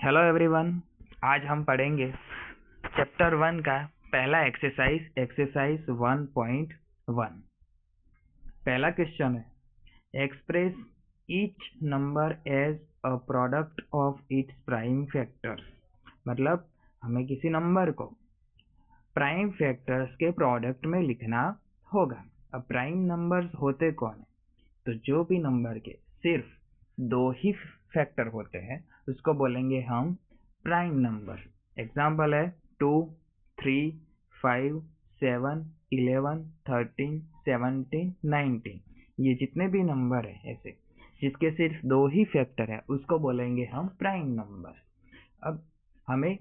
Hello everyone. आज हम पढ़ेंगे चैप्टर 1 का पहला एक्सरसाइज 1.1। पहला क्वेश्चन है, express each number as a product of its prime factors. मतलब हमें किसी नंबर को प्राइम फैक्टर्स के प्रोडक्ट में लिखना होगा। अब प्राइम नंबर्स होते कौन है? तो जो भी नंबर के सिर्फ दो ही फैक्टर होते हैं उसको बोलेंगे हम प्राइम नंबर। एग्जाम्पल है 2, 3, 5, 7, 11, 13, 17, 19। ये जितने भी नंबर है ऐसे जिसके सिर्फ दो ही फैक्टर है उसको बोलेंगे हम प्राइम नंबर। अब हमें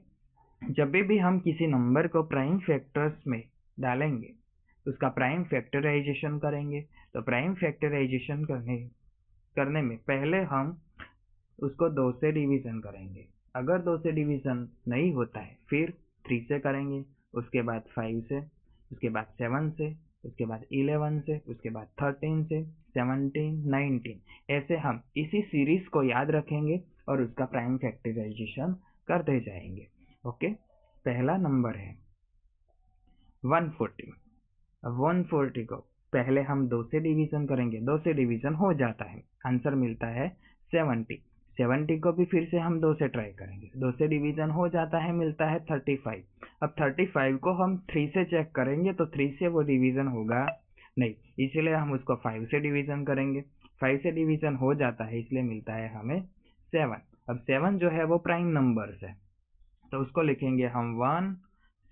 जब भी हम किसी नंबर को प्राइम फैक्टर्स में डालेंगे उसका प्राइम फैक्टराइजेशन करेंगे। तो प्राइम फैक्टराइजेशन करने में पहले हम उसको 2 से डिवीजन करेंगे। अगर 2 से डिवीजन नहीं होता है फिर 3 से करेंगे, उसके बाद 5 से, उसके बाद 7 से, उसके बाद 11 से, उसके बाद 13 से, 17, 19। ऐसे हम इसी सीरीज को याद रखेंगे और उसका प्राइम फैक्टराइजेशन करते जाएंगे। ओके, पहला नंबर है 140। 140 को पहले हम 2 से डिवीजन करेंगे, 2 से डिवीजन हो जाता है, आंसर मिलता है 70। 70 को भी फिर से हम 2 से ट्राई करेंगे, 2 से डिवीजन हो जाता है, मिलता है 35। अब 35 को हम 3 से चेक करेंगे तो 3 से वो डिवीजन होगा नहीं, इसलिए हम उसको 5 से डिवीजन करेंगे। 5 से डिवीजन हो जाता है इसलिए मिलता है हमें 7। अब 7 जो है वो प्राइम नंबर है तो उसको लिखेंगे हम 1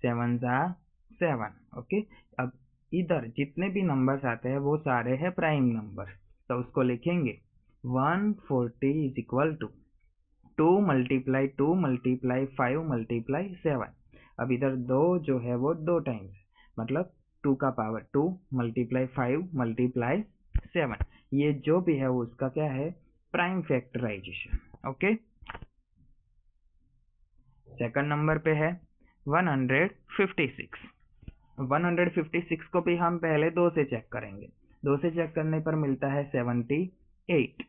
7 7। ओके, अब इधर जितने भी नंबर्स आते हैं वो सारे हैं प्राइम नंबर, तो उसको लिखेंगे 140 is equal to 2 multiply 2 multiply 5 multiply 7। अब इधर 2 जो है वो 2 टाइम्स, मतलब 2 का पावर 2 मल्टीप्लाई 5 मल्टीप्लाई 7। ये जो भी है उसका क्या है, prime factorization. Okay, second number पे है 156। 156 को भी हम पहले 2 से चेक करेंगे, 2 से चेक करने पर मिलता है 78।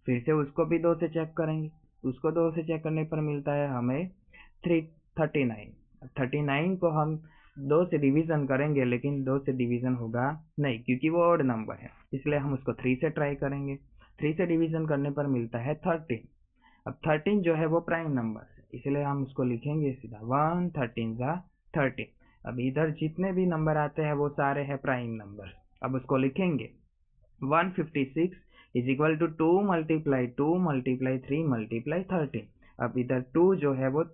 फिर से उसको भी 2 से चेक करेंगे, उसको 2 से चेक करने पर मिलता है हमें 39। 39 को हम 2 से डिवीजन करेंगे लेकिन 2 से डिवीजन होगा नहीं क्योंकि वो ऑड नंबर है, इसलिए हम उसको 3 से ट्राई करेंगे। 3 से डिवीजन करने पर मिलता है 13। अब 13 जो है वो प्राइम नंबर है इसलिए हम उसको लिखेंगे सीधा 1 13 13। अब इधर जितने भी नंबर आते हैं वो सारे हैं प्राइम नंबर। अब उसको लिखेंगे 156 is equal to 2 multiply 2 multiply 3 multiply 13। अब इधर 2 जो है वो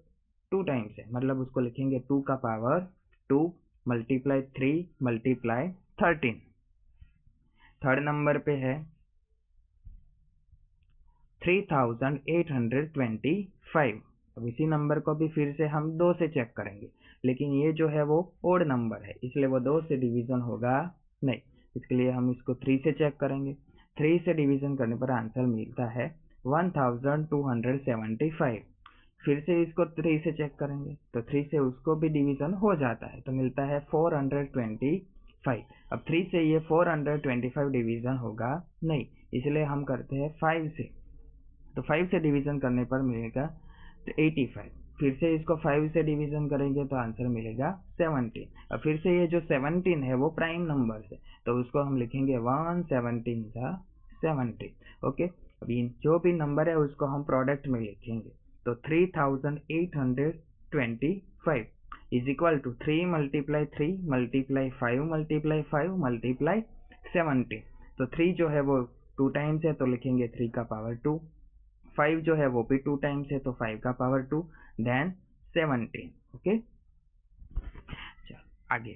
2 टाइम्स है, मतलब उसको लिखेंगे 2 का power 2 multiply 3 multiply 13। Third number पे है 3825। अब इसी नंबर को भी फिर से हम 2 से चेक करेंगे लेकिन ये जो है वो ओड नंबर है इसलिए वो 2 से डिवीजन होगा नहीं, इसके लिए हम इसको 3 से चेक करेंगे। 3 से डिवीजन करने पर आंसर मिलता है 1275। फिर से इसको 3 से चेक करेंगे तो 3 से उसको भी डिवीजन हो जाता है तो मिलता है 425। अब 3 से ये 425 डिवीजन होगा नहीं, इसलिए हम करते हैं 5 से, तो 5 से डिवीजन करने पर मिलेगा तो 85। फिर से इसको 5 से डिवीजन करेंगे तो आंसर मिलेगा 17। और फिर से ये जो 17 है वो प्राइम नंबर है तो उसको हम लिखेंगे 117 17। ओके, अब जो भी नंबर है उसको हम प्रोडक्ट में लिखेंगे तो 3825 is equal to 3 multiply 3 multiply 5 multiply 5 multiply 17। तो 3 जो है वो 2 टाइम्स है तो लिखेंगे 3 का पावर 2। 5 जो है वो भी 2 टाइम्स है तो 5 का पावर 2 देन 17। ओके, आगे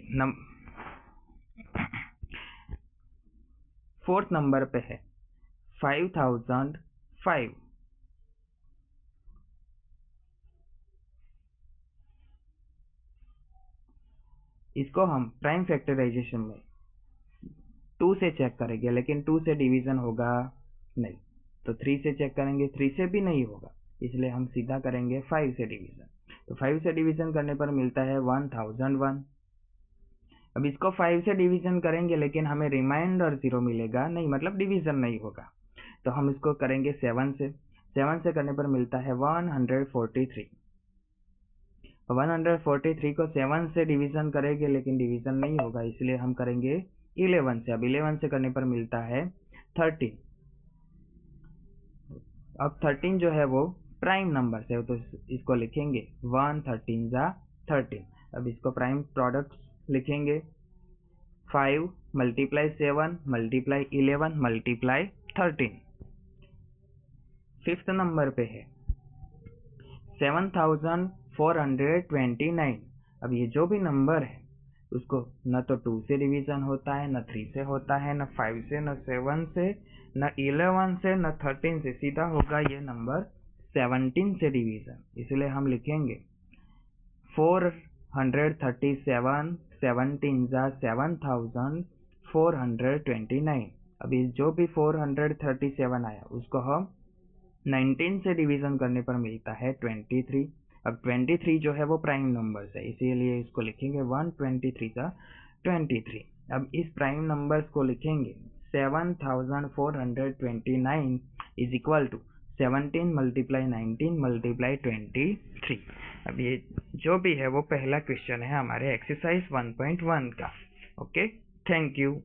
फोर्थ नंबर पे है 5005। इसको हम प्राइम फैक्टराइजेशन में 2 से चेक करेंगे लेकिन 2 से डिवीजन होगा नहीं, तो 3 से चेक करेंगे, 3 से भी नहीं होगा इसलिए हम सीधा करेंगे 5 से डिवीजन। तो 5 से डिवीजन करने पर मिलता है 1001। अब इसको 5 से डिवीजन करेंगे लेकिन हमें रिमाइंडर 0 मिलेगा नहीं, मतलब डिवीजन नहीं होगा, तो हम इसको करेंगे 7 से। 7 से करने पर मिलता है 143। 143 को 7 से डिवीजन करेंगे लेकिन डिवीजन नहीं होगा, इसलिए हम करेंगे 11 से। अब 11 से करने पर मिलता है 13। अब 13 जो है वो प्राइम नंबर है, तो इसको लिखेंगे 1 13 जा 13। अब इसको प्राइम प्रोडक्ट लिखेंगे 5 multiply 7 multiply 11 multiply 13। Fifth number पे है 7429। अब ये जो भी नंबर है उसको न तो 2 से डिवीजन होता है, न 3 से होता है, न 5 से, न 7 से, न 11 से, न 13 से, सीधा होगा ये नंबर 17 से डिवीजन। इसलिए हम लिखेंगे 437 17 जा 7429। अभी जो भी 437 आया उसको हम 19 से डिवीजन करने पर मिलता है 23। अब 23 जो है वो प्राइम नंबर्स है, इसीलिए इसको लिखेंगे 123 का 23। अब इस प्राइम नंबर्स को लिखेंगे 7429 is equal to 17 multiply 19 multiply 23। अब ये जो भी है वो पहला क्वेश्चन है हमारे एक्सरसाइज 1.1 का। Okay, thank you.